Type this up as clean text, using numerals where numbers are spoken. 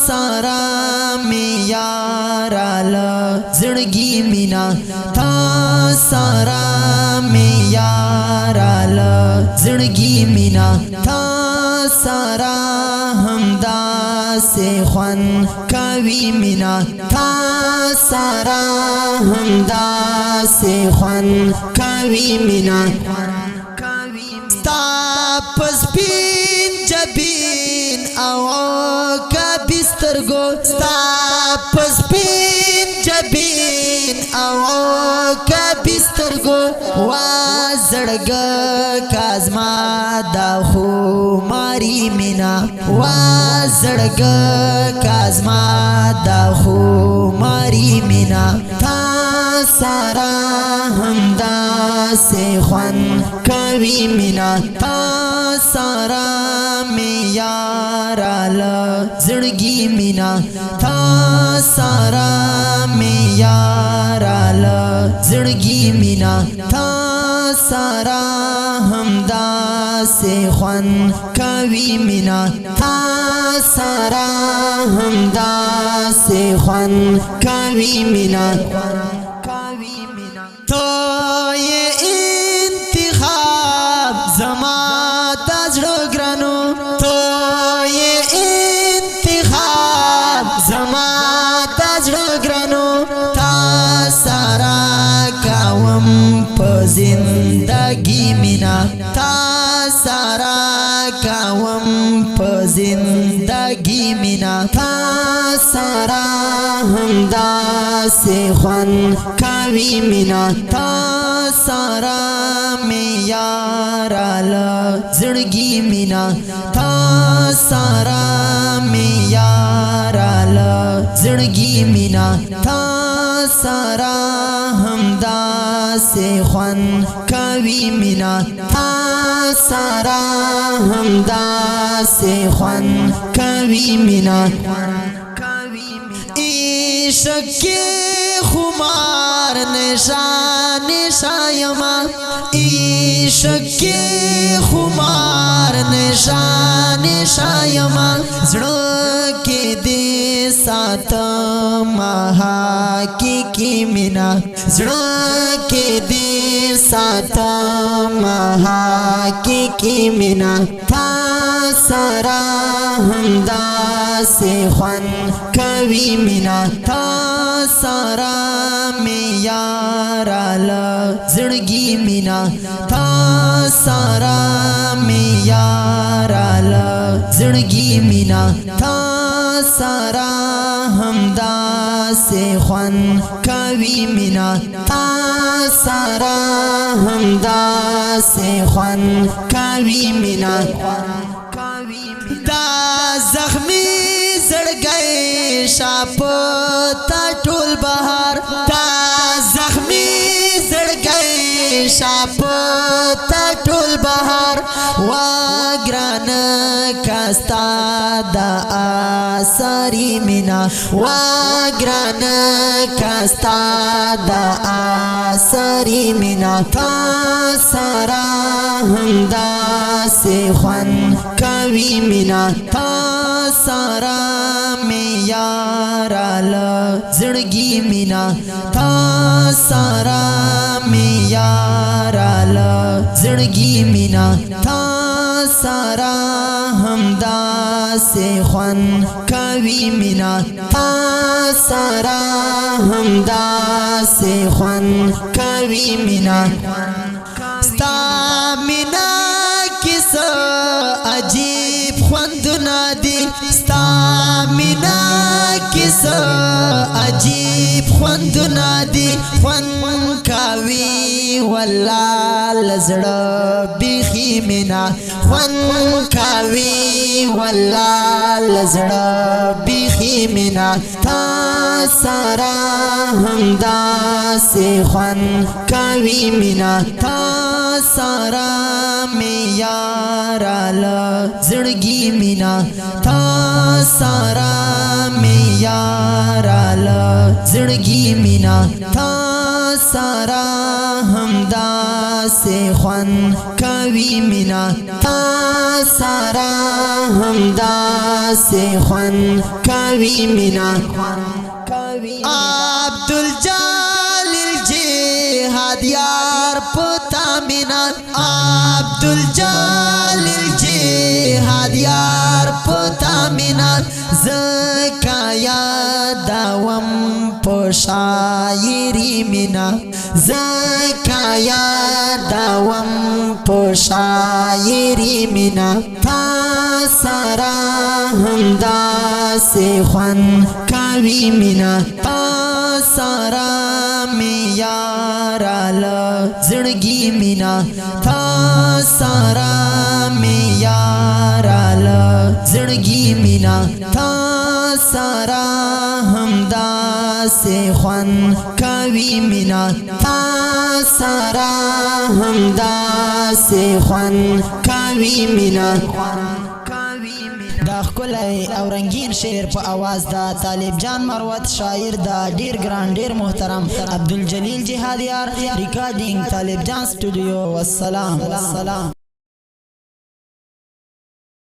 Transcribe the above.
سارا می یارال زړګي مینا تا سارا می یارال زړګي مینا تا سارا همدا سے خوان کوي مینا تا سارا همدا سے خوان کوي مینا تا پس پین جبین او کا بسترګو تا پس پین جبین او کا بسترګو وا زړګ کازما دا خو ماری مینا وا زړګ کازما دا خو ماری مینا تا سارا همدا سے خوان کوي مینا تا سارا می یارال زړګي مینا تا سارا می یارال زړګي مینا تا سارا همدا سے خوان کوي مینا تا سارا همدا سے خوان کوي مینا تو یہ انتخاب زما تجرو گرانو تو یہ انتخاب زما تجرو گرانو تا سارا کاوم پا زندگی مینا تا سارا کاوم پا زندگی مینا تا سارا همدا سے خوان کوي مینا تا سارا می یارال زړګي مینا تا سارا می یارال زړګي مینا تا سارا همدا سے خوان کوي مینا تا سارا همدا سے خوان کوي مینا عشق کے خمار نشان شایما عشق کے خمار نشان شایما زړه کې دې سات مها کی مینا زړه کې دې سات مها کی مینا تا سارا همدا سے خوان کوي مینا تا سارا می یارال زړګي مینا تا سارا می یارال زړګي مینا تا سارا همدا سے خوان کوي مینا تا سارا همدا سے خوان کوي مینا دا زخمی زړګي شاپ تا ټول بهار تا زخمی زړګي شاپ تا ټول بهار وا ګران کاستا دا اسری مینا وا ګران کاستا دا اسری مینا تا سارا همدا سے خوان کوي مینا تا سارا می یارال زړګي مینا تا سارا می یارال زړګي مینا تا سارا همدا سے خوان کوي مینا تا سارا همدا سے خوان کوي مینا ستا مینا کس عجیب خوندنا دی ستا مینا کس عجیب خوندنا دی خوند کاوی والله لزړه بیخی مینا خوند کاوی والله لزړه بیخی مینا تا سارا همدا سے خوند کاوی مینا تا سارا می یارال زړګي مینا تا سارا می یارال زړګي مینا تا سارا همدا سے خوان کوي مینا تا سارا همدا سے خوان کوي مینا عبدالجلیل جهاد یار پتا مینا عبدالجلیل جهاد یار پتا مینا زکا یادوم پو شاعری مینا زکا یادوم پو شاعری مینا تا سارا همدا سے خوان کوي مینا تا سارا می یارا لزړګي مینا تا سارا می یارا لزړګي مینا تا سارا همدا سے خوان کوي مینا تا سارا همدا سے خوان کوي مینا دا ښکلی او رنگین شعر په आवाज دا طالب جان مروت شاعر دا ډیر ګران ډیر محترم عبدالجلیل جهاد یار ریکارډینګ طالب جان سټوډیو والسلام